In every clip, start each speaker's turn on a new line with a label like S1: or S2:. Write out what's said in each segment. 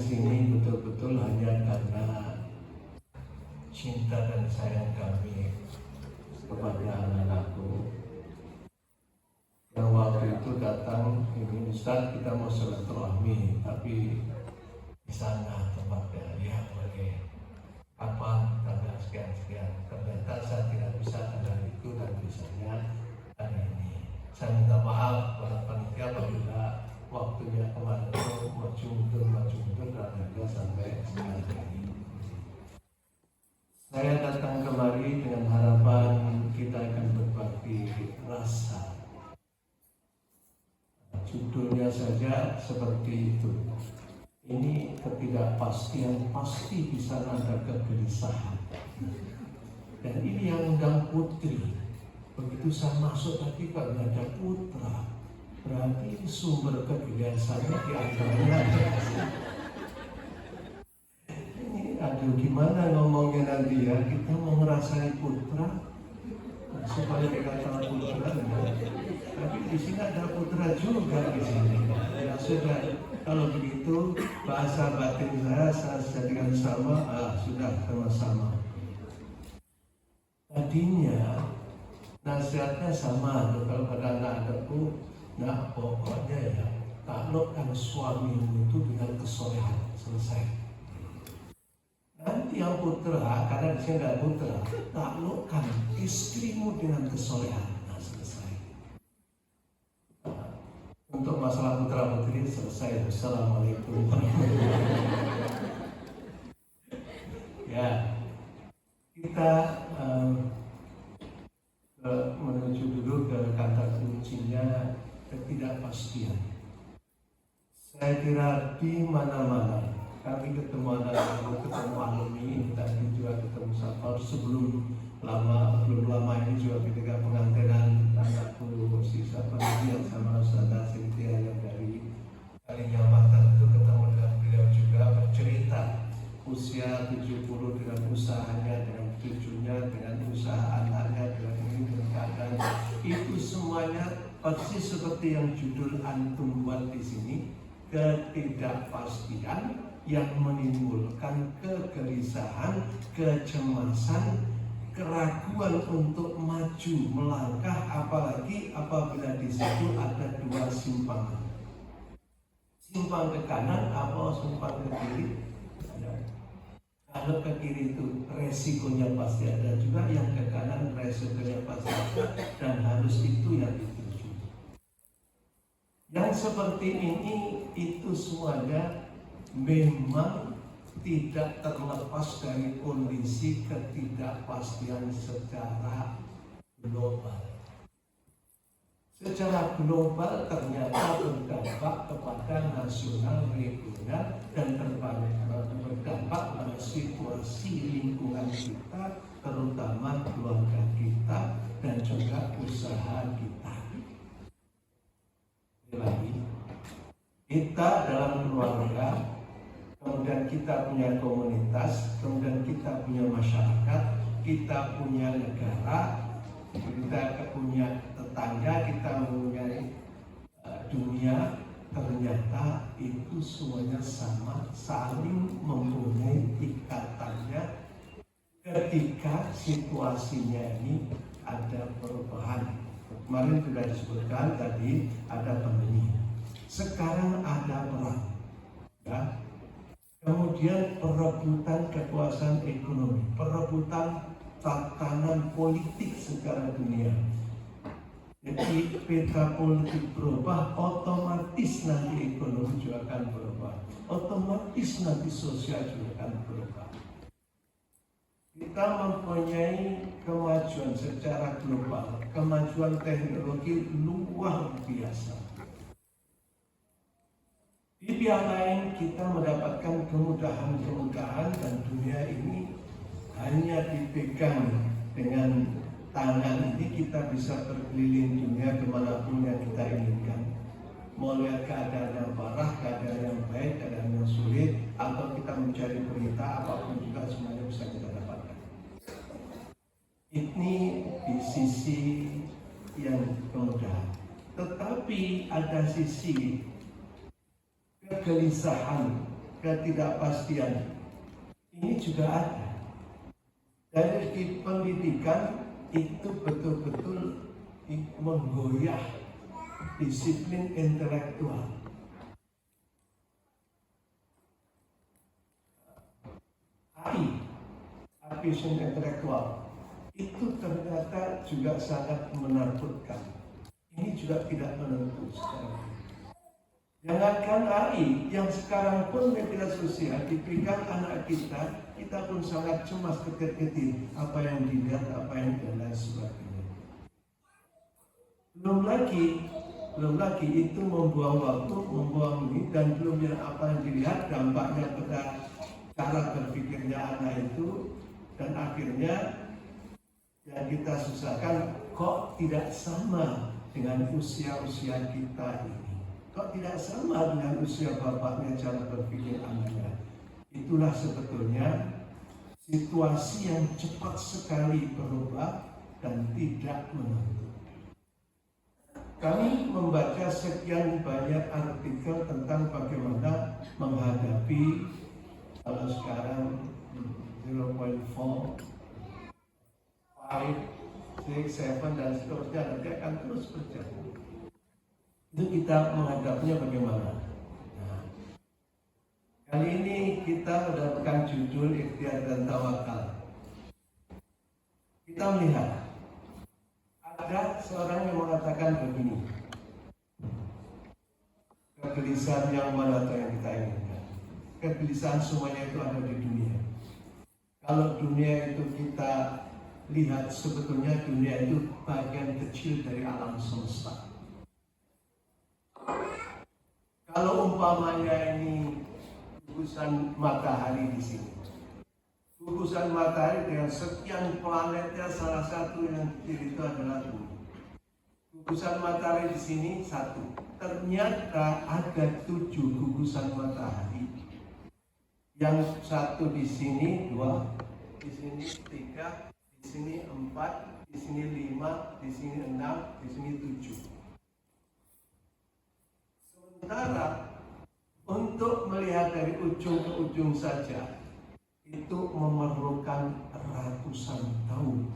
S1: sini betul-betul hanya karena cinta dan sayang kami kepada anak-anakku. Yang waktu itu datang, ini Ustaz kita mau silaturahmi, tapi di sana tempatnya, ya boleh. Kapan? Tanggal sekian-sekian. Ternyata saya tidak bisa tanggal itu dan bisanya hari ini. Saya minta maaf kepada panitia apabila waktunya kemarin itu maju mundur dan ada sampai sekarang ini. Saya datang kemari dengan harapan kita akan berbagi rasa. Judulnya saja seperti itu. Ini ketidakpastian, pasti bisa ada kegelisahan. Dan ini yang undang putri. Begitu saya masuk tadi kalau ada putra, berarti sumber kegelisahannya di antaranya. Ini aduh gimana ngomongnya nanti ya, kita mau ngerasai putra supaya dikatakan putra, tapi di sini ada putra juga di sini. Ya sudah, kalau begitu bahasa batin saya jadikan sama, sudah sama-sama. Tadinya nasihatnya sama, kalau pada anak-anakku, nah pokoknya ya taklukkan suamimu itu dengan kesolehan, selesai. Nanti yang putra, karena di sini ada putra, taklukkan istrimu dengan kesolehan, nah selesai. Untuk masalah putra putri selesai. Assalamualaikum warahmatullahi wabarakatuh. Ya, kita menuju dulu ke kata kuncinya ketidakpastian. Saya kira di mana-mana kami ketemu anak-anak, ketemu alumni, tadi juga ketemu Safar belum lama ini juga ketika pengantinan anakku si Safar yang sama saudara Cynthia yang dari Kalimantan itu ketemu dengan beliau juga bercerita usia 70 dengan usahanya, dengan cucunya, dengan usaha anaknya, dengan ini dengan keadaan itu semuanya persis seperti yang judul antum buat di sini, ketidakpastian yang menimbulkan kegelisahan, kecemasan, keraguan untuk maju melangkah, apalagi apabila di situ ada dua simpangan, simpang ke kanan atau simpang ke kiri. Kalau ke kiri itu resikonya pasti ada juga, yang ke kanan resikonya pasti ada, dan harus itu yang dituju. Yang seperti ini itu semuanya memang tidak terlepas dari kondisi ketidakpastian secara global. Secara global ternyata berdampak kepada nasional, regional, dan berdampak pada situasi lingkungan kita, terutama keluarga kita dan juga usaha kita. Lagi, kita dalam keluarga, kemudian kita punya komunitas, kemudian kita punya masyarakat, kita punya negara, kita punya tetangga, kita mempunyai dunia. Ternyata itu semuanya sama, saling mempunyai ikatannya ketika situasinya ini ada perubahan. Kemarin sudah disebutkan tadi ada pandemi, sekarang ada perang, ya. Kemudian perebutan kekuasaan ekonomi, perebutan tatanan politik secara dunia. Jadi peta politik berubah, otomatis nanti ekonomi juga akan berubah, otomatis nanti sosial juga akan berubah. Kita mempunyai kemajuan secara global, kemajuan teknologi luar biasa. Di pihak lain kita mendapatkan kemudahan-kemudahan, dan dunia ini hanya dipegang dengan tangan ini, kita bisa berkeliling dunia kemanapun yang kita inginkan. Mau lihat keadaan yang parah, keadaan yang baik, keadaan yang sulit, atau kita mencari berita, apapun juga semuanya bisa kita dapatkan. Ini di sisi yang kemudahan. Tetapi ada sisi kegelisahan, ketidakpastian ini juga ada. Dari segi pendidikan itu betul-betul menggoyah disiplin intelektual. Ambition intelektual itu ternyata juga sangat menakutkan. Ini juga tidak menentu sekarang. Jangankan AI, yang sekarang pun media sosial diberikan anak kita, kita pun sangat cemas ketir-ketir apa yang dilihat, apa yang dan lain sebagainya. Belum lagi itu membuang waktu, membuang ini, dan belum yang apa yang dilihat dampaknya pada cara berpikirnya anak itu, dan akhirnya yang kita susahkan kok tidak sama dengan usia-usia kita ini. Kok tidak sama dengan usia bapaknya cara berpikir anaknya. Itulah sebetulnya situasi yang cepat sekali berubah dan tidak menentu. Kami membaca sekian banyak artikel tentang bagaimana menghadapi kalau sekarang 0.4, 5, 6, 7 dan seterusnya nanti akan terus berjalan. Itu kita menghadapinya bagaimana? Nah, kali ini kita mendapatkan judul Ikhtiar dan Tawakal. Kita melihat ada seorang yang mengatakan begini, kegelisahan yang mana yang kita inginkan? Kegelisahan semuanya itu ada di dunia. Kalau dunia itu kita lihat, sebetulnya dunia itu bagian kecil dari alam semesta. Kalau umpamanya ini gugusan matahari di sini, gugusan matahari dengan sekian planetnya, salah satu yang kecil itu adalah bumi. Gugusan matahari di sini satu, ternyata ada 7 gugusan matahari. Yang satu di sini 2, di sini 3, di sini 4, di sini 5, di sini 6, di sini 7. Sementara untuk melihat dari ujung ke ujung saja itu memerlukan ratusan tahun.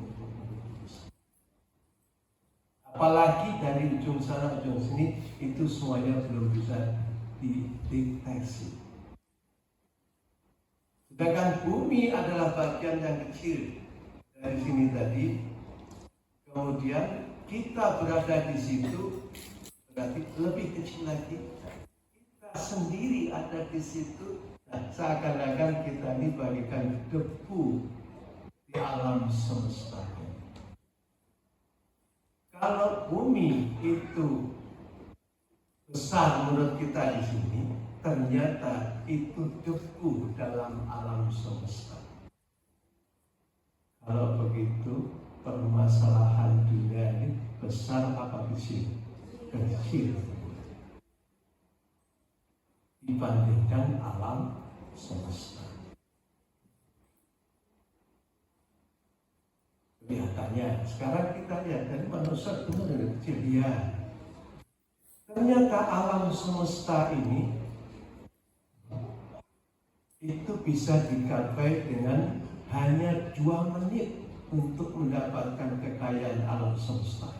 S1: Apalagi dari ujung sana ujung sini itu semuanya belum bisa dideteksi. Sedangkan bumi adalah bagian yang kecil dari sini tadi. Kemudian kita berada di situ berarti lebih kecil lagi. Kita sendiri ada di situ. Nah, seakan-akan kita ini bagikan debu di alam semesta. Kalau bumi itu besar menurut kita di sini, ternyata itu debu dalam alam semesta. Kalau begitu, permasalahan dunia ini besar apa kecil? Kecil dibandingkan alam semesta. Kelihatannya sekarang kita lihat dari manusia itu dari kecil ya. Ternyata alam semesta ini itu bisa digapai dengan hanya 2 menit untuk mendapatkan kekayaan alam semesta.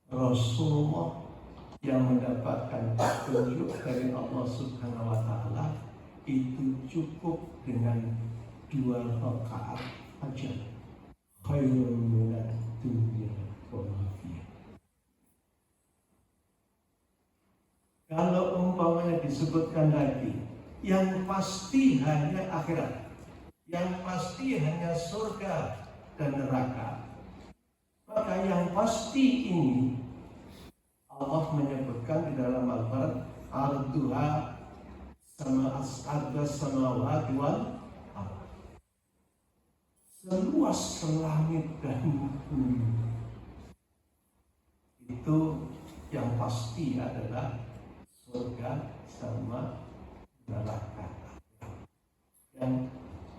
S1: Rasulullah yang mendapatkan petunjuk dari Allah Subhanahu wa Ta'ala itu cukup dengan 2 rakaat saja. Khairun minad dunya wa ma fiha. Kalau umpamanya disebutkan lagi, yang pasti hanya akhirat, yang pasti hanya surga dan neraka, maka yang pasti ini Allah menyebutkan di dalam Al-Quran, arduha sama as'adha samawati wal ardh, seluas langit dan bumi. Itu yang pasti adalah surga sama neraka.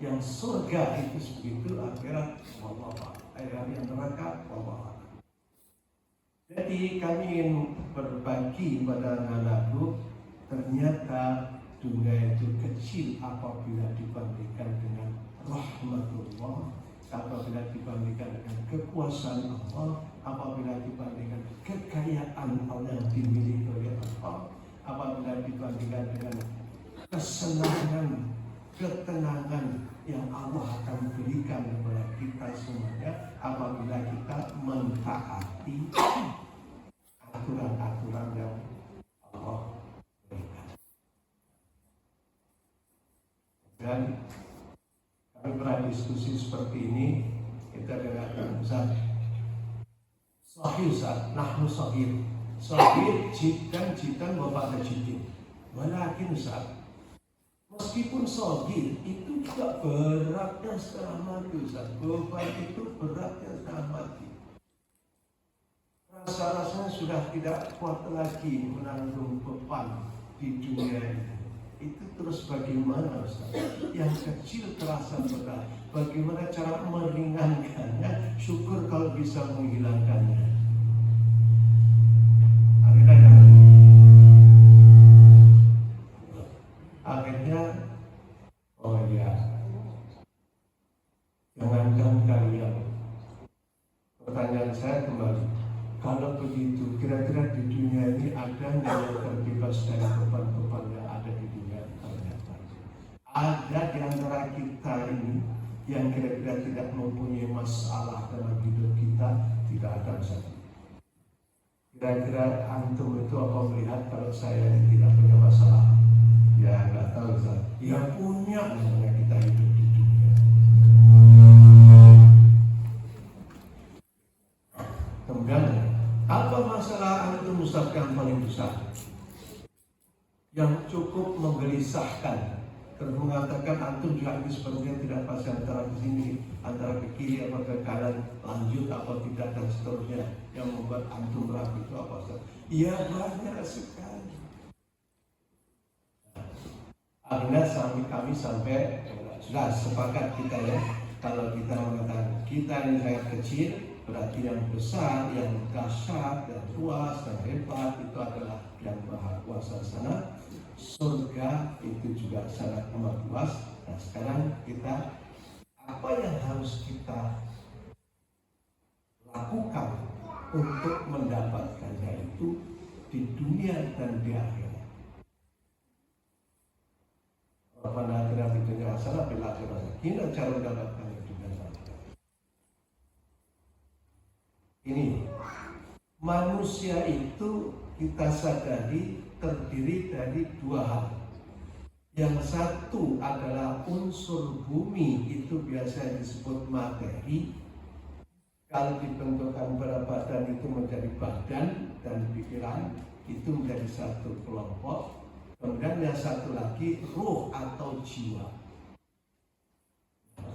S1: Yang surga itu segitu, akhirat wallah, yang neraka wallah. Jadi kami ingin berbagi pada anak-anakku ternyata dunia itu kecil apabila dibandingkan dengan rahmatullah, apabila dibandingkan dengan kekuasaan Allah, apabila dibandingkan kekayaan Allah yang dimiliki oleh Allah, apabila dibandingkan dengan kesenangan, ketenangan yang Allah akan berikan kepada kita semuanya apabila kita mentaati aturan-aturan yang Allah berikan. Dan kami pernah diskusi seperti ini, kita dengarkan Ustaz. Sahih Ustaz, nahnu sahih. Sahih jidan bapak dan jidin. Walakin Ustaz, meskipun sahih itu juga beratnya setengah mati Ustaz. Beban itu beratnya setengah mati. Rasa-rasanya sudah tidak kuat lagi menanggung beban di dunia ini. Itu terus bagaimana Ustaz? Yang kecil terasa berat. Bagaimana cara meringankannya? Syukur kalau bisa menghilangkannya. Akhirnya, oh ya, jangankan kalian. Pertanyaan saya kembali, kalau begitu, kira-kira di dunia ini ada yang terbebas dari beban-beban yang ada di dunia? Ternyata ada di antara kita ini yang kira-kira tidak mempunyai masalah dalam hidup kita, tidak ada saja. Kira-kira antum itu apa melihat kalau saya ini tidak punya masalah? Ya nggak tahu Ustaz. Ya punya namanya kita hidup di dunia. Kemudian apa masalah antum Ustaz yang paling besar? Yang cukup menggelisahkan. Terus mengatakan antum juga ini sepertinya tidak pas antara di sini, antara ke kiri atau ke kanan, lanjut atau tidak dan seterusnya. Yang membuat antum ragu itu apa Ustaz? Ya banyak sekali. Akhirnya kami sampai sudah sepakat kita ya, kalau kita mengatakan kita ini sangat kecil, berarti yang besar, yang dahsyat, dan luas, dan hebat itu adalah yang Maha Kuasa sana. Surga itu juga sangat amat luas. Nah sekarang kita, apa yang harus kita lakukan untuk mendapatkannya itu di dunia dan di akhirat. Pada akhirat itu salah bila akhirat. Ini cara mendapatkan itu dan akhirat. Ini manusia itu kita sadari terdiri dari dua hal. Yang satu adalah unsur bumi, itu biasa disebut materi. Kalau dibentukkan pada badan itu menjadi badan, dan pikiran itu menjadi satu kelompok. Kemudian yang satu lagi ruh atau jiwa.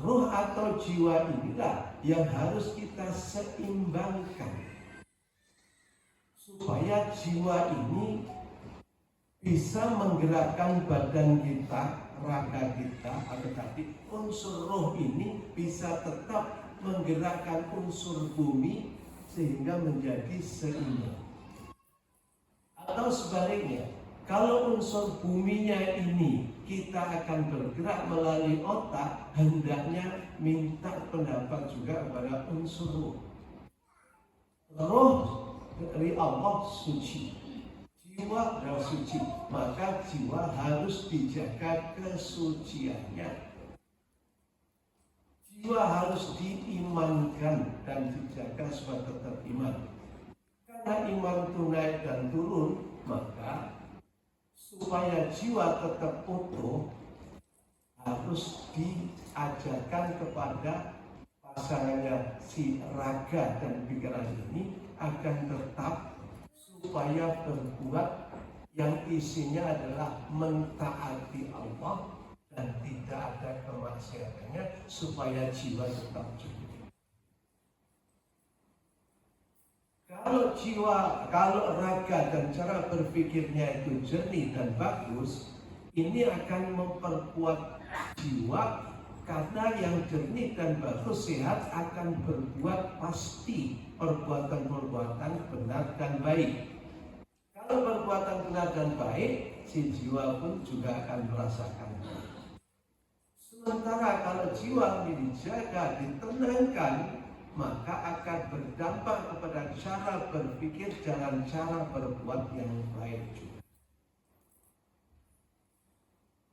S1: Ruh atau jiwa inilah yang harus kita seimbangkan supaya jiwa ini bisa menggerakkan badan kita, raga kita, atau tadi unsur roh ini bisa tetap menggerakkan unsur bumi sehingga menjadi seimbang. Atau sebaliknya, kalau unsur buminya ini kita akan bergerak melalui otak, hendaknya minta pendapat juga kepada unsur roh. Roh dari Allah suci, jiwa adalah suci, maka jiwa harus dijaga kesuciannya. Jiwa harus diimankan dan dijaga supaya tetap iman. Karena iman itu naik dan turun, maka supaya jiwa tetap utuh harus diajarkan kepada pasangannya si raga dan pikiran ini akan tetap supaya berbuat yang isinya adalah mentaati Allah dan tidak ada kemaksiatannya supaya jiwa tetap suci. Kalau raga dan cara berpikirnya itu jernih dan bagus, ini akan memperkuat jiwa karena yang jernih dan bagus sehat akan berbuat pasti perbuatan-perbuatan benar dan baik. Kalau perbuatan benar dan baik, si jiwa pun juga akan merasakan. Sementara kalau jiwa ini dijaga, ditenangkan, maka akan berdampak kepada cara berpikir dan cara berbuat yang baik juga.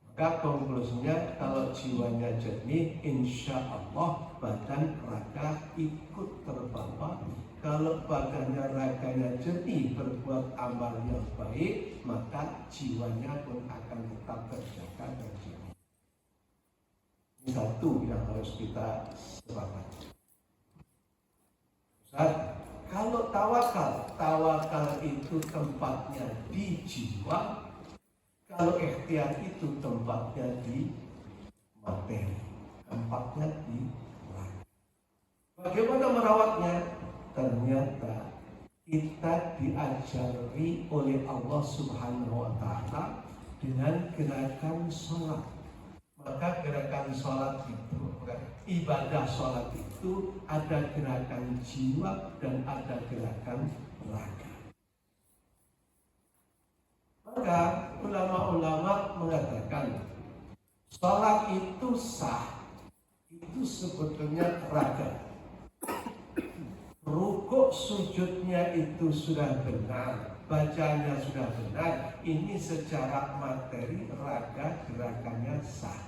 S1: Maka konklusinya, kalau jiwanya jernih, insya Allah badan raga ikut terbawa. Kalau badannya raganya jernih, berbuat amalnya baik, maka jiwanya pun akan tetap terjaga dan jernih. Ini satu yang harus kita sepakati. Kalau tawakal itu tempatnya di jiwa, kalau ikhtiar itu tempatnya di materi, tempatnya di raga. Bagaimana merawatnya? Ternyata kita diajari oleh Allah Subhanahu wa Ta'ala dengan gerakan sholat. Maka gerakan sholat itu, ibadah sholat itu ada gerakan jiwa dan ada gerakan raga. Maka ulama-ulama mengatakan sholat itu sah, itu sebetulnya raga. Rukuk sujudnya itu sudah benar, bacanya sudah benar, ini secara materi raga gerakannya sah.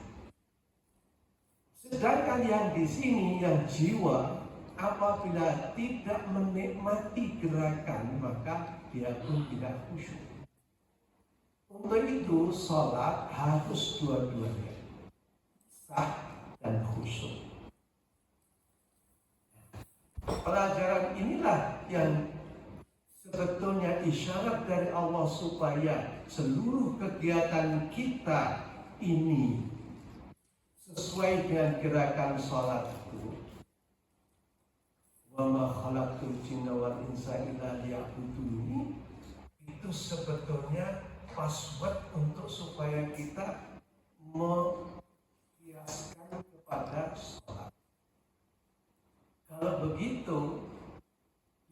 S1: Sedangkan yang di sini, yang jiwa, apabila tidak menikmati gerakan, maka dia pun tidak khusyuk. Untuk itu, sholat harus dua-duanya, sah dan khusyuk. Pelajaran inilah yang sebetulnya isyarat dari Allah supaya seluruh kegiatan kita ini sesuai dengan gerakan sholat itu. Wa ma khalaqtul jinna wal insa illa liya'budun. Itu sebetulnya password untuk supaya kita membiaskan kepada sholat. Kalau begitu,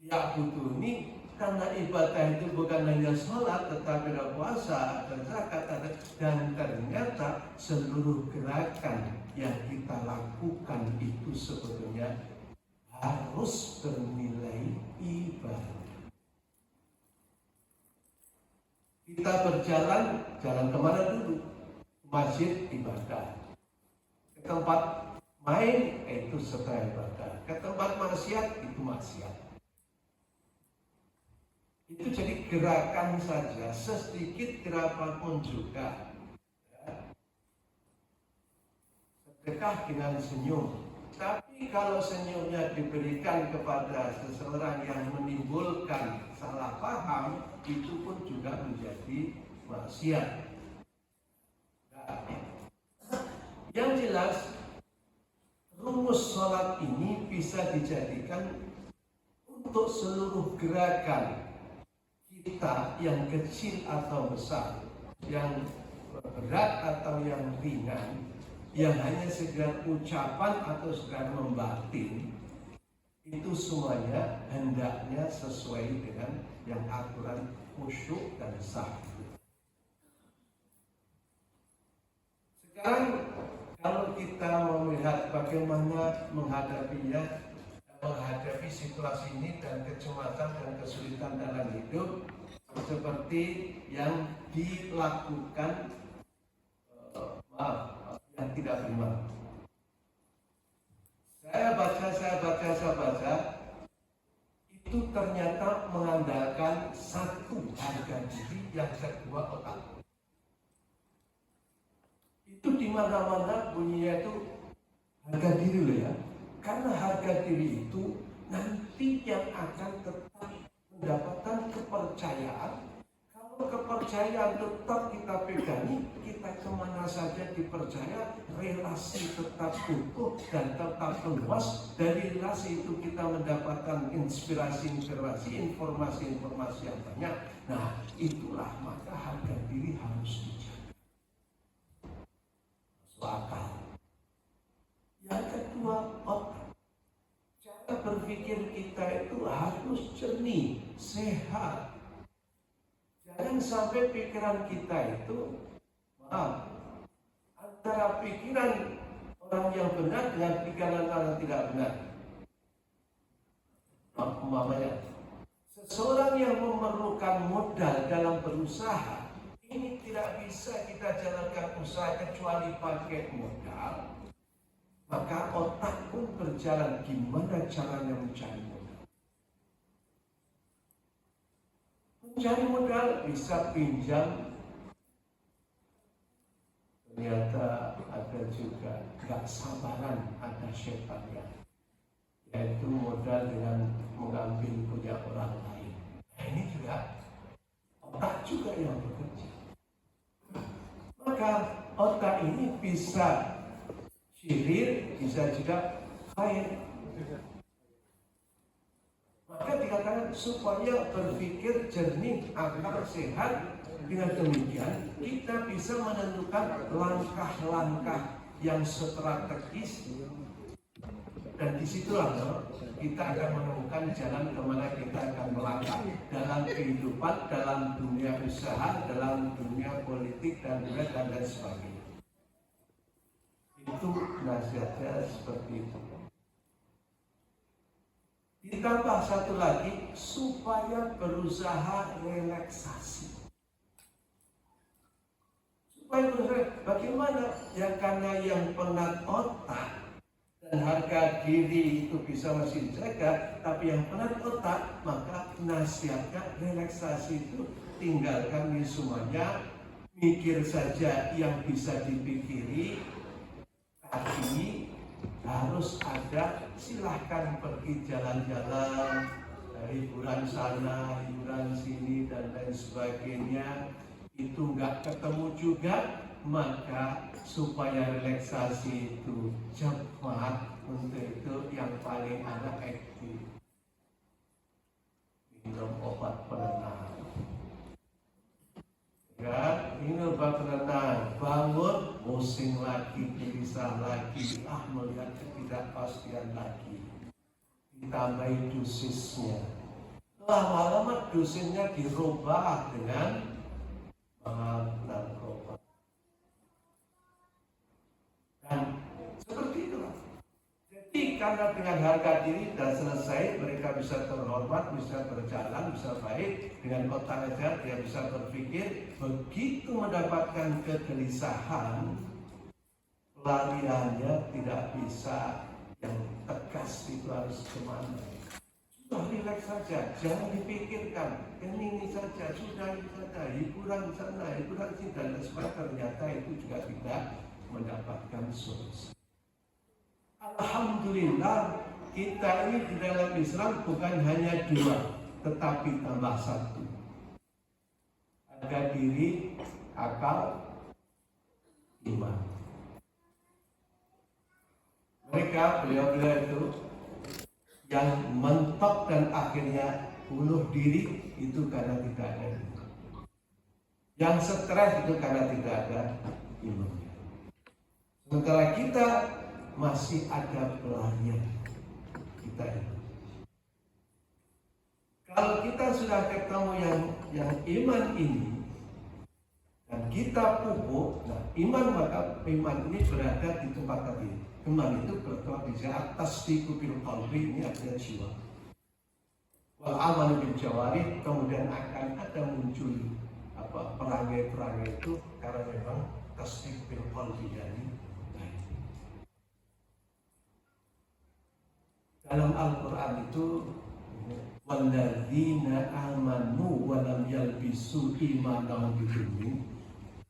S1: ya'buduni, karena ibadah itu bukan hanya sholat, tetapi ada puasa, ada zakat, dan ternyata seluruh gerakan yang kita lakukan itu sebetulnya harus bernilai ibadah. Kita berjalan, jalan kemana dulu? Masjid, ibadah. Ke tempat main, itu setelah ibadah. Ke tempat maksiat, itu maksiat. Itu jadi gerakan saja, sedikit gerakan pun juga. Ya. Sedekah dengan senyum. Tapi kalau senyumnya diberikan kepada seseorang yang menimbulkan salah paham, itu pun juga menjadi maksiat. Nah, yang jelas, rumus sholat ini bisa dijadikan untuk seluruh gerakan kita yang kecil atau besar, yang berat atau yang ringan, yang hanya sekedar ucapan atau sekedar membatin, itu semuanya hendaknya sesuai dengan yang aturan khusyuk dan sah. Sekarang kalau kita melihat bagaimana menghadapi situasi ini dan kecemasan dan kesulitan dalam hidup seperti yang dilakukan yang tidak beriman. Saya baca itu ternyata mengandalkan satu, harga diri, yang kedua otak. Itu di mana-mana bunyinya itu harga diri loh ya. Karena harga diri itu nanti yang akan tetap mendapatkan kepercayaan. Kalau kepercayaan tetap kita pegangi, kita kemana saja dipercaya, relasi tetap utuh dan tetap luas. Dari relasi itu kita mendapatkan inspirasi-inspirasi, informasi-informasi yang banyak. Nah, itulah maka harga diri harus dijaga. Masuk akal. Yang kedua, otak. Cara berpikir kita itu harus jernih, sehat. Jangan sampai pikiran kita itu, maaf, antara pikiran orang yang benar dengan pikiran orang tidak benar. Umpamanya, seseorang yang memerlukan modal dalam berusaha, ini tidak bisa kita jalankan usaha kecuali pakai modal. Maka otak pun berjalan gimana caranya mencari modal. Mencari modal bisa pinjam. Ternyata ada juga gak sabaran, ada setannya, yaitu modal dengan mengambil punya orang lain. Nah, ini juga otak juga yang bekerja. Maka otak ini bisa syirir, bisa juga khair. Maka dikatakan supaya berpikir jernih, akal sehat. Dengan demikian kita bisa menentukan langkah-langkah yang strategis, dan disitulah kita akan menemukan jalan kemana kita akan melangkah dalam kehidupan, dalam dunia usaha, dalam dunia politik dan lain sebagainya. Itu nasihatnya seperti itu. Ditambah satu lagi, supaya berusaha relaksasi. Bagaimana? Ya karena yang penat otak dan harga diri itu bisa masih dijaga, tapi yang penat otak, maka nasihatnya relaksasi itu tinggalkan ini semuanya, mikir saja yang bisa dipikiri, tapi harus ada, silahkan pergi jalan-jalan, hiburan sana, hiburan sini dan lain sebagainya. Itu nggak ketemu juga, maka supaya relaksasi itu cepat, untuk itu yang paling ada aktif, minum obat penenang. Ya, minum obat penenang, bangun, pusing lagi, gelisah lagi, melihat ketidakpastian lagi, ditambahi dosisnya. Lama-lama dosisnya dirubah dengan narkoba. Dan seperti itulah. Jadi karena dengan harga diri dan selesai, mereka bisa terhormat, bisa berjalan, bisa baik. Dengan otak saja dia bisa berpikir. Begitu mendapatkan kegelisahan, pelariannya tidak bisa yang tegas, itu harus kemana. Sudah rileks saja, jangan dipikirkan, ini saja, sudah ini saja, hiburan sana, hiburan sini, dan sebagainya. Ternyata itu juga tidak mendapatkan solusi. Alhamdulillah, kita ini di dalam Islam bukan hanya dua, tetapi tambah satu. Harga diri, akal, iman. Mereka, beliau-beliau itu yang mentok dan akhirnya bunuh diri itu karena tidak ada iman. Yang stres itu karena tidak ada iman. Sementara kita masih ada pelarian kita itu. Kalau kita sudah ketemu yang iman ini dan kita pupuk, nah iman, maka iman ini berada di tempat tadi. Iman itu bertolak di atas di bil qalbi, ini artinya jiwa. Wal amal bil jawarih, kemudian akan ada muncul perangai-perangai itu karena memang tasdik bil qalbi ini. Dalam Al-Quran itu walladzina amanu wa lam yalbisu imanahum bidzulmin,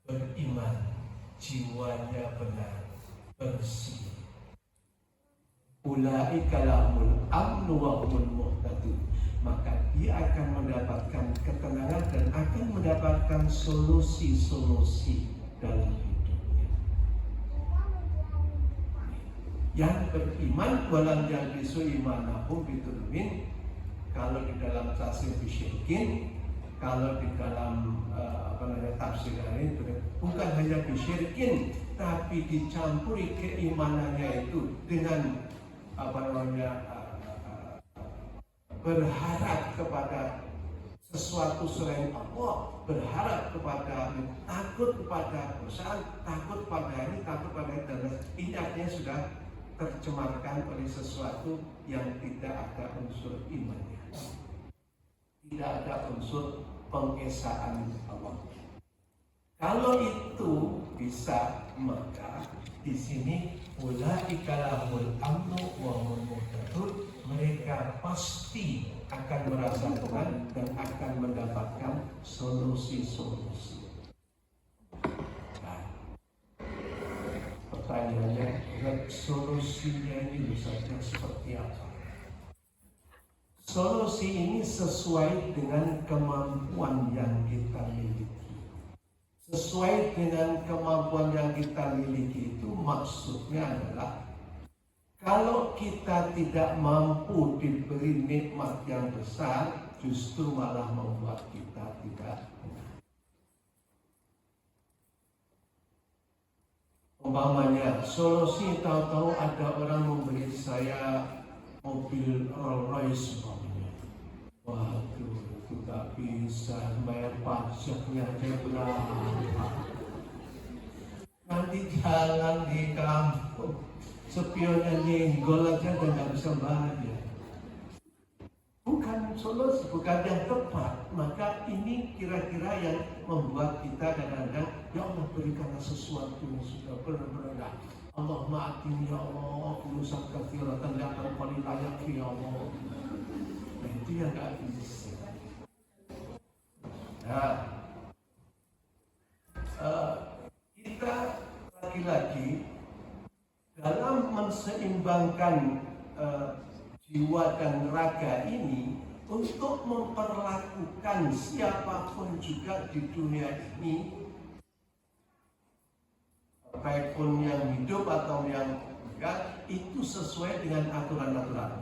S1: beriman, jiwanya benar, bersih. Ulaika lahumul amnu wa humul muhtadun, maka dia akan mendapatkan ketenangan dan akan mendapatkan solusi-solusi dalam hidupnya. Yang beriman walam yalbisu imanahum bidzulmin, kalau di dalam tafsir bisyirkin, kalau di dalam tafsir lain bukan hanya bisyirkin, tapi dicampuri keimanannya itu dengan berharap kepada sesuatu sesuatu selain Allah, berharap kepada, takut kepada perusahaan, takut pada ini, takut pada itu, dan ini artinya sudah tercemarkan oleh sesuatu yang tidak ada unsur imannya, tidak ada unsur pengesaan Allah. Kalau itu bisa, maka di sini ulaika lahumul amnu wa hum muhtadun, mereka pasti akan merasakan dan akan mendapatkan solusi-solusi. Nah, pertanyaannya, solusinya ini misalnya seperti apa? Solusi ini sesuai dengan kemampuan yang kita miliki. Sesuai dengan kemampuan yang kita miliki itu maksudnya adalah kalau kita tidak mampu diberi nikmat yang besar, justru malah membuat kita tidak benar. Umpamanya, solusi tahu-tahu ada orang memberi saya mobil Rolls Royce umpamanya. Waduh, itu tak bisa bayar pajaknya aja berapa. Nanti jalan di kampung, spionnya nyenggol aja dan nggak bisa bayar. Bukan solusi, bukan yang tepat. Maka ini kira-kira yang membuat kita kadang-kadang, ya Allah berikanlah sesuatu yang sudah benar-benar. Allah ma'atin ya Allah, fulusan kathiratan yakal qalilayak ya Allah. Nah itu yang nggak bisa. Nah, kita lagi-lagi dalam menseimbangkan jiwa dan raga ini untuk memperlakukan siapapun juga di dunia ini, baikpun yang hidup atau yang enggak, itu sesuai dengan aturan-aturan.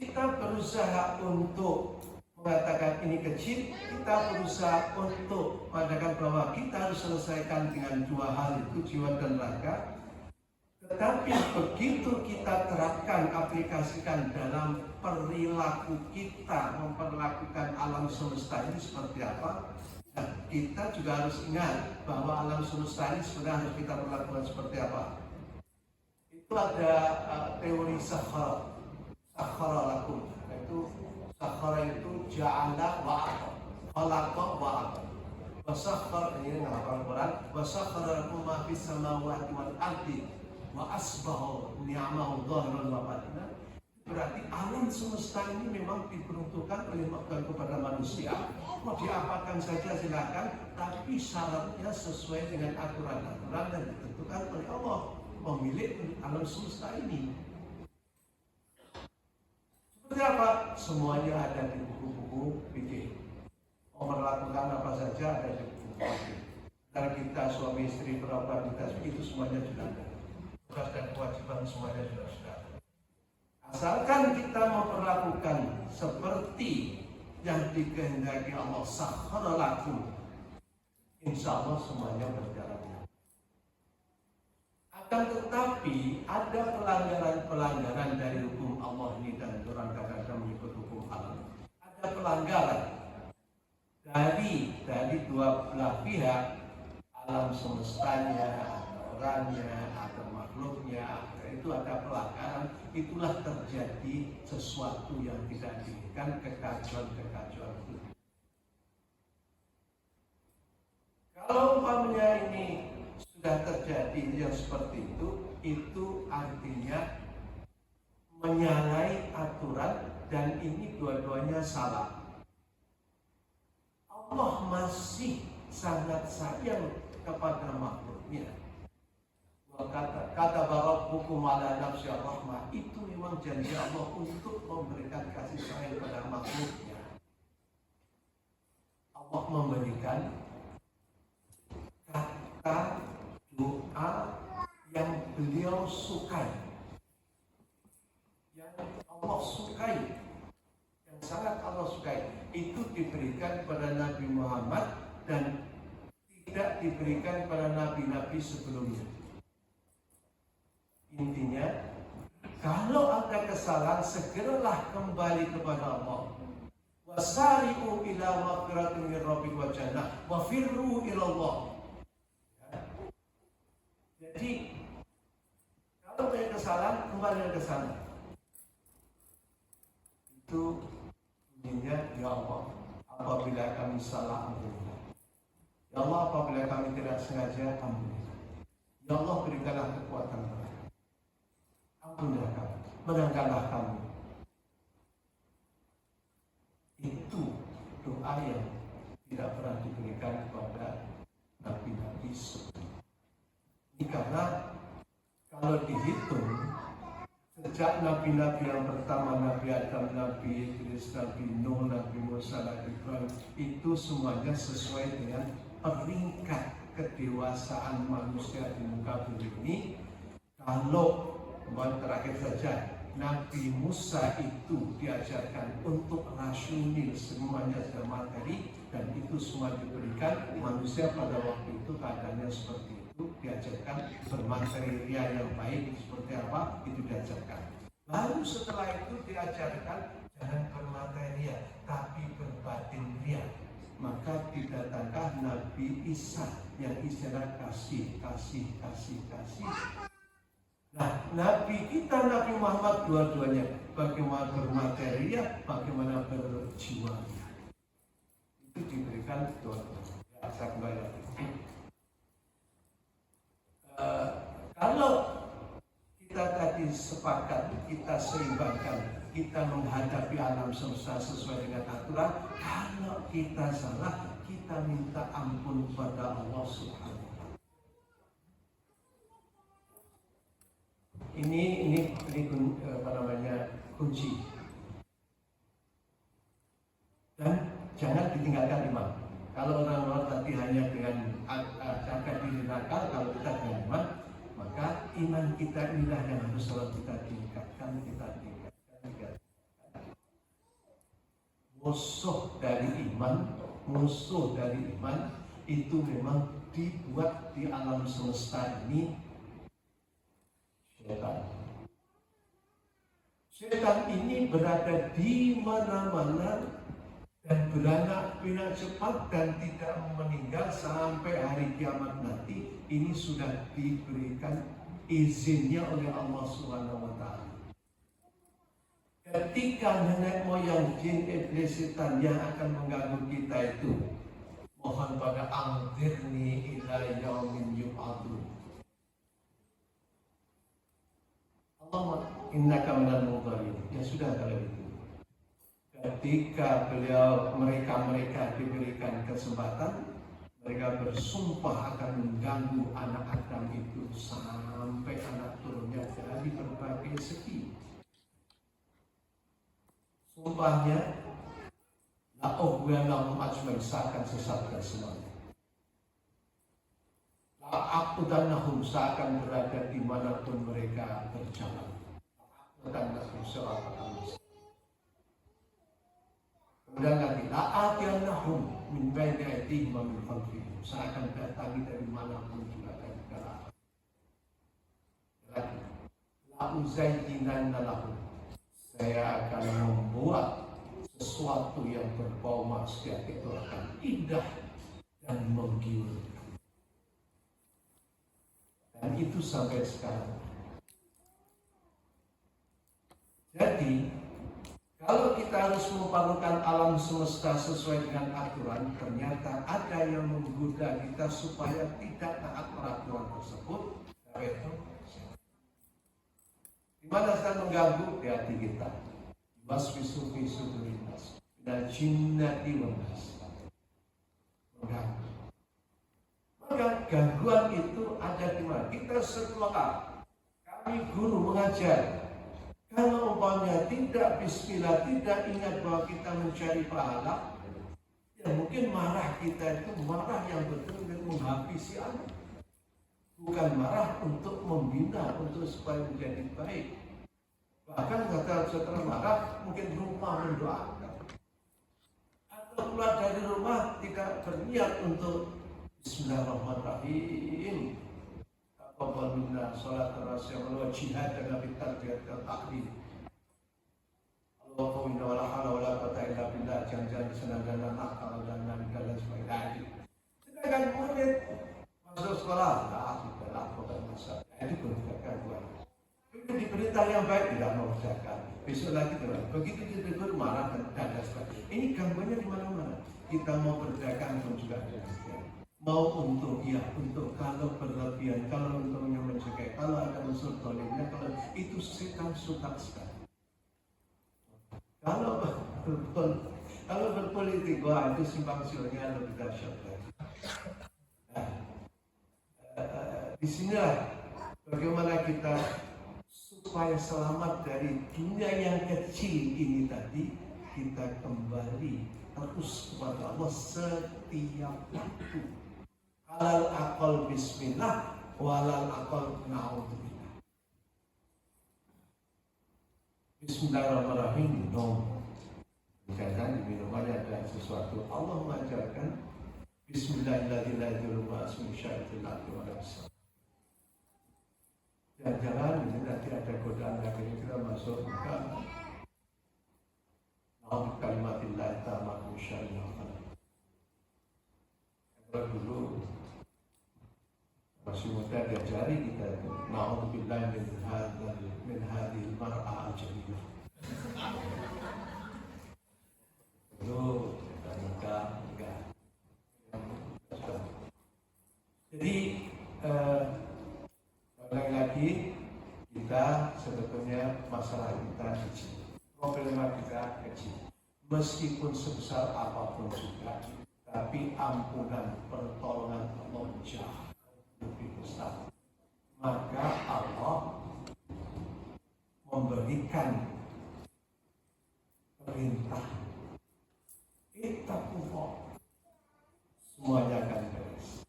S1: Kita berusaha untuk mengatakan ini kecil, kita berusaha untuk mengatakan bahwa kita harus selesaikan dengan dua hal itu, jiwa dan raga. Tetapi begitu kita terapkan, aplikasikan dalam perilaku kita, memperlakukan alam semesta ini seperti apa, nah, kita juga harus ingat bahwa alam semesta ini sebenarnya harus kita perlakukan seperti apa. Itu ada teori sakhara lakum, yaitu sakhara itu ja'ala wa'ata, khalaqa wa'ata, wasakhara, ini menghafal Quran, wasakhara lakum ma fis samawati wal ardi wa asbahu ni'amahu dhahiran wa batinan. Berarti alam semesta ini memang diperuntukkan oleh Tuhan kepada manusia. Mau diapakan saja silakan, tapi syaratnya sesuai dengan aturan-aturan yang ditentukan oleh Allah, pemilik alam semesta ini. Seperti apa? Semuanya ada di buku-buku fikih. Memperlakukan apa saja ada di buku fikih. Dan kita suami istri perempuan kita itu semuanya sudah ada. Tugas dan kewajiban semuanya sudah ada. Asalkan kita memperlakukan seperti yang dikehendaki Allah, sakhara lakum, insya Allah semuanya berjalan. Akan tetapi ada pelanggaran-pelanggaran dari hukum Allah ini, dan orang kadang-kadang menyebut hukum alam. Ada pelanggaran dari dua belah pihak, alam semestanya, atau orangnya, atau makhluknya, itu ada pelanggaran. Itulah terjadi sesuatu yang tidak diinginkan, kekacauan itu. Kalau umpamanya ini sudah terjadi yang seperti itu artinya menyalahi aturan, dan ini dua-duanya salah. Allah masih sangat sayang kepada makhluknya. Kata Rabbukum ala nafsi rahmah, itu memang janji Allah untuk memberikan kasih sayang kepada makhluknya. Allah memberikan kata doa yang beliau sukai, yang Allah sukai, yang sangat Allah sukai, itu diberikan pada Nabi Muhammad dan tidak diberikan pada nabi-nabi sebelumnya. Intinya, kalau ada kesalahan, segeralah kembali kepada Allah. Wasari'u ila maghfiratin min rabbikum wa jannah wa firru ila Allah. Jadi kalau punya kesalahan, kembali ke sana. Itu bunyinya, ya Allah, apabila kami salah, ampunilah. Ya Allah, apabila kami tidak sengaja, ampunilah. Ya Allah, berikanlah kekuatan kami. Ampunilah kami, menangkanlah kami. Itu doa yang tidak pernah diberikan kepada nabi-nabi sebelumnya. Ini karena kalau dihitung sejak nabi-nabi yang pertama, Nabi Adam, Nabi Idris, Nabi Nuh, Nabi Musa, Nabi Ibrahim, itu semuanya sesuai dengan peringkat kedewasaan manusia di muka bumi ini. Kalau kemarin terakhir saja Nabi Musa itu diajarkan untuk rasional, semuanya sudah materi, dan itu semua diberikan. Manusia pada waktu itu keadaannya seperti itu, diajarkan bermateri yang baik seperti apa, itu diajarkan. Lalu setelah itu diajarkan jangan bermateri tapi berbatin ria. Maka didatangkan Nabi Isa yang isinya kasih. Nah, Nabi kita, Nabi Muhammad, dua-duanya bagaimana bermateri, bagaimana berjiwa. Itu diberikan dua-duanya. Ya, saya kembali lagi. Kalau kita tadi sepakat, kita seimbangkan, kita menghadapi alam semesta sesuai dengan aturan. Kalau kita salah, kita minta ampun kepada Allah Subhanahu. Ini apa namanya, kunci. Dan jangan ditinggalkan iman. Kalau orang-orang tadi hanya dengan jaga diri nakal, kalau kita dengan iman, maka iman kita inilah yang harus selalu kita tingkatkan. Musuh dari iman itu memang dibuat di alam semesta ini setan. Setan ini berada di mana-mana dan beranak pinak cepat dan tidak meninggal sampai hari kiamat nanti. Ini sudah diberikan izinnya oleh Allah Subhanahu wa Ta'ala. Ketika nenek moyang jin, iblis, setan yang akan mengganggu kita itu, mohon pada angdirni ila yaumin yub'atsun. Allah innaka minal mudharin. Ya sudah kalau itu. Ketika mereka diberikan kesempatan, mereka bersumpah akan mengganggu anak Adam itu sampai anak turunnya dari berbagai segi. Sumpahnya, la'ughwiyannahum ajmain, seakan sesatkan semuanya. La'aqudannahum, seakan berada dimanapun mereka berjalan. La'aqudannahum siratan mustaqim. Kemudian lagi, la'atiyannahum min baini aydihim wa min khalfihim, seakan datangi dari manapun juga dari arah. Lagi, la'uzayyinanna lahum, saya akan membuat sesuatu yang berbau maksiat itu akan indah dan menggiurkan. Dan itu sampai sekarang. Jadi kalau kita harus memperlukan alam semesta sesuai dengan aturan, ternyata ada yang menggoda kita supaya tidak taat peraturan tersebut. Itu di mana sedang mengganggu di hati kita. Waswisu fi sudurin nas dan jinnati wan nas. Mengganggu. Maka gangguan itu ada di mana? Kita sekolah, kami guru mengajar. Kalau umpamanya tidak bismillah, tidak ingat bahwa kita mencari pahala, ya mungkin marah kita itu marah yang betul-betul menghabisi anak. Bukan marah untuk membina, untuk supaya menjadi baik. Bahkan kata setelah marah, mungkin lupa mendoakan. Atau keluar dari rumah tidak berniat untuk Bismillahirrahmanirrahim. Taqabbalna sholat rasul wa jihad dengan tarbiyat dan taklim. jalan-jalan di sana dan nakal dan lain sebagainya. Sedangkan murid masuk sekolah, sudahlah bukan masalah. Itu bukan gangguan. Itu diperintah yang baik tidak mau kerjakan. Besok lagi terus. Begitu ditegur marah dan sebagainya. Ini gangguannya di mana-mana. Kita mau berdagang pun juga demikian. Mau untuk untuk kalau berlebihan, kalau untungnya mencegai, kalau ada unsur tolimnya, kalau itu setan suka sekali. Kalau berpolitik, wah itu simpang siurnya lebih dahsyat lagi. Nah, di sinilah bagaimana kita supaya selamat dari dunia yang kecil ini tadi, kita kembali terus kepada Allah setiap waktu. Alal aqal bismillah, walal aqal na'udzubillah. Bismillahirrahmanirrahim, minum. Jangan diminum aja ada sesuatu. Allah mengajarkan Bismillahirrahmanirrahim. Jangan ini nanti ada godaan lagi kita masuk bukan. Na'udzu kalimatillah ta'ala musyarrah. Kalau dulu masih muda diajari kita na'udzubillah min hadhil mar'a al-jamillah. Dulu enggak. Jadi lagi kita sebetulnya masalah kita kecil, problema kita kecil, meskipun sebesar apapun juga, tapi ampunan pertolongan Allah jauh lebih besar. Maka Allah memberikan perintah, ittaqullah, semuanya akan beres.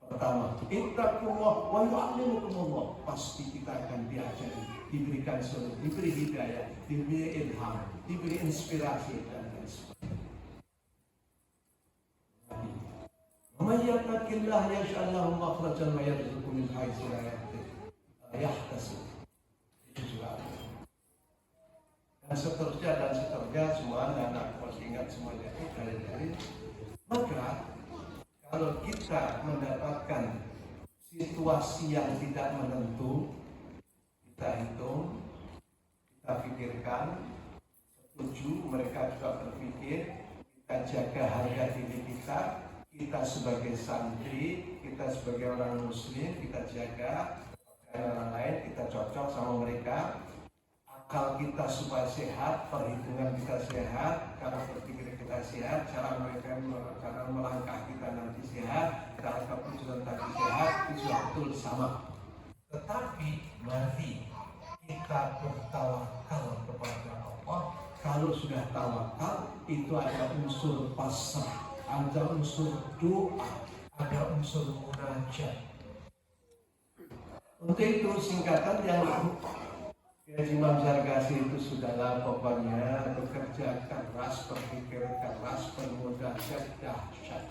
S1: Pertama, ittaqullah wa yu'allimukumullah, pasti kita akan diajari, diberikan solusi, diberi hidayah, diberi ilham, diberi inspirasi dan lain sebagainya. Mayyatakillah yaj'allahu makhrajan wa yarzuqhu min haitsu la yahtasib. Itu juga ada. Dan seterusnya semua anak harus ingat semuanya itu dari. Maka kalau kita mendapatkan situasi yang tidak menentu, kita hitung, kita pikirkan, setuju, mereka juga berpikir, kita jaga harga diri kita sebagai santri, kita sebagai orang muslim, kita jaga orang lain, kita cocok sama mereka, akal kita supaya sehat, perhitungan kita sehat, cara berpikir kita sehat, cara melangkah kita nanti sehat, cara keputusan tadi sehat, itu sudah betul sama. Tetapi mari kita bertawakal kepada Allah. Kalau sudah tawakal, itu ada unsur pasrah, ada unsur doa, ada unsur munajat. Untuk itu singkatan yang Imam Zarkasi itu sudahlah pokoknya bekerja keras, berpikir keras, bermunajat dahsyat.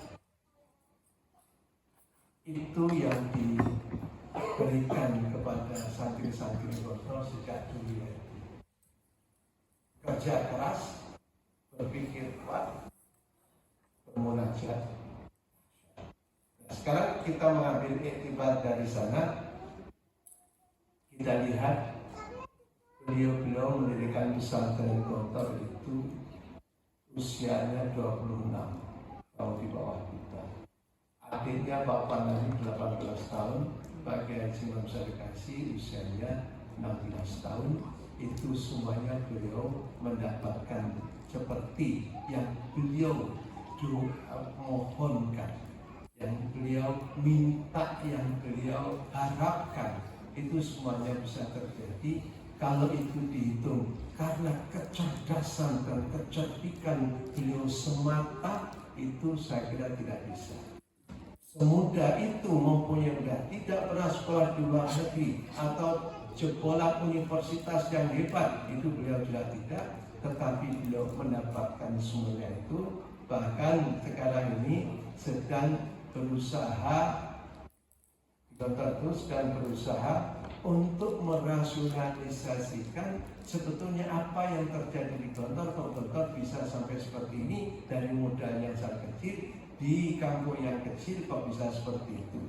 S1: Itu yang diberikan kepada santri-santri Gontor sejak dulu. Kerja keras, berpikir kuat, bermunajat. Nah, sekarang kita mengambil iktibar dari sana. Kita lihat beliau mendirikan pesantren Gontor itu usianya 26 tahun di bawah kita. Adiknya Bapak Nabi 18 tahun, bagi Imam Zarkasi usianya 16 tahun. Itu semuanya beliau mendapatkan seperti yang beliau mohonkan, yang beliau minta, yang beliau harapkan. Itu semuanya bisa terjadi kalau itu dihitung karena kecerdasan dan kecerdikan beliau semata. Itu saya kira tidak bisa. Semudah itu mempunyai tidak pernah sekolah di luar negeri atau jebolan universitas yang hebat, itu beliau juga tidak, tetapi beliau mendapatkan semuanya itu. Bahkan sekarang ini sedang berusaha untuk merasionalisasikan sebetulnya apa yang terjadi di Gontor, Gontor bisa sampai seperti ini dari modal yang sangat kecil di kampung yang kecil kok bisa seperti itu.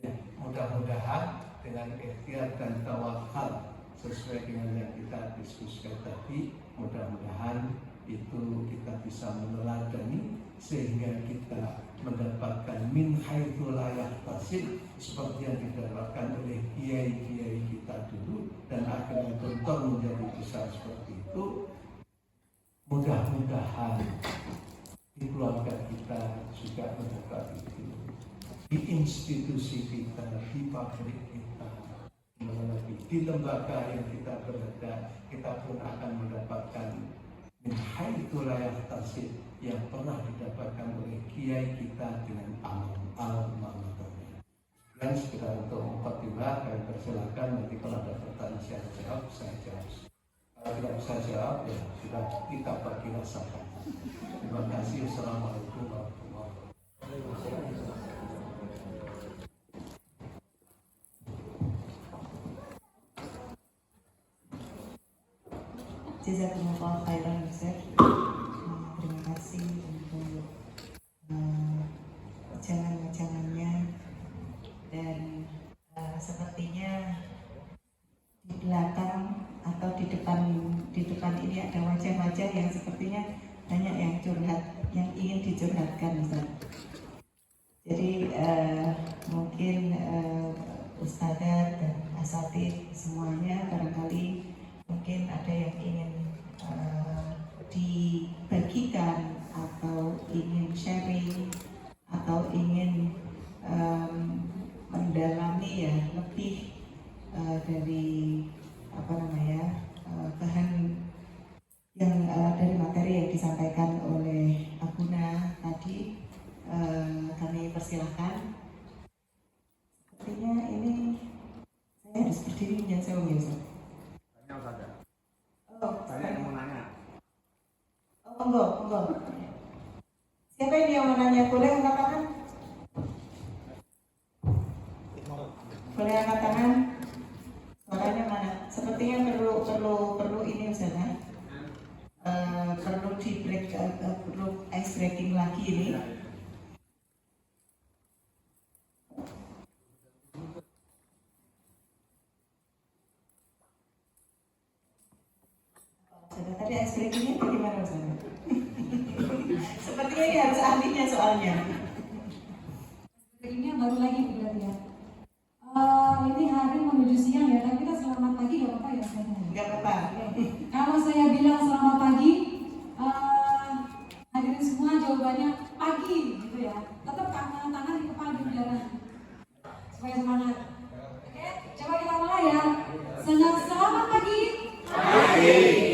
S1: Ya, mudah-mudahan dengan ikhtiar dan tawakal sesuai dengan yang kita diskusikan tadi, mudah-mudahan itu kita bisa meneladani sehingga kita mendapatkan min haitsu la yahtasib seperti yang didapatkan oleh kiai-kiai kita dulu dan akhirnya contoh menjadi besar seperti itu. Mudah-mudahan di keluarga kita juga mendapat itu, di institusi kita, di pabrik kita, di lembaga yang kita berada, kita pun akan mendapatkan min haitsu la yahtasib yang pernah didapatkan oleh kiai kita dengan alam-alam. Dan sekedar untuk mukadimah, kami persilakan nanti kalau ada pertanyaan saya jawab, saya jawab. Kalau tidak bisa jawab, ya sudah kita bagi rasakan. Terima kasih. Assalamualaikum warahmatullahi wabarakatuh.
S2: Jazakumullah khairan Ustaz. Terima kasih untuk jangan-jangannya dan sepertinya di belakang atau di depan ini ada wajah-wajah yang sepertinya banyak yang curhat, yang ingin dicurhatkan Ustaz. Jadi mungkin Ustadzah dan asatidz semuanya barangkali mungkin ada yang ingin dibagikan atau ingin sharing atau ingin mendalami ya lebih dari bahan yang dari materi yang disampaikan oleh Abuna tadi. Kami persilahkan. Sepertinya ini saya harus berdiri dan saya pemirsa.
S3: Saja.
S2: Oh,
S3: banyak yang mau nanya.
S2: Oh, enggak. Siapa ini yang mau nanya? Boleh angkat tangan? Boleh angkat tangan? Suaranya mana? Sepertinya perlu ini Ustaz ya. Perlu di break, perlu ice breaking lagi ini. Tadi ice breakingnya bagaimana Ustaz? Sepertinya ini harus ahlinya soalnya.
S4: Ini baru lagi berarti ya. Ini hari menuju siang ya, tapi kita selamat pagi gak apa-apa ya Ustaz?
S2: Gak apa-apa.
S4: Kalau saya bilang selamat pagi, hadirin semua jawabannya pagi gitu ya. Tetap tangan di kepala di udara supaya semangat. Oke, coba kita mulai ya. Selamat pagi.
S3: Pagi.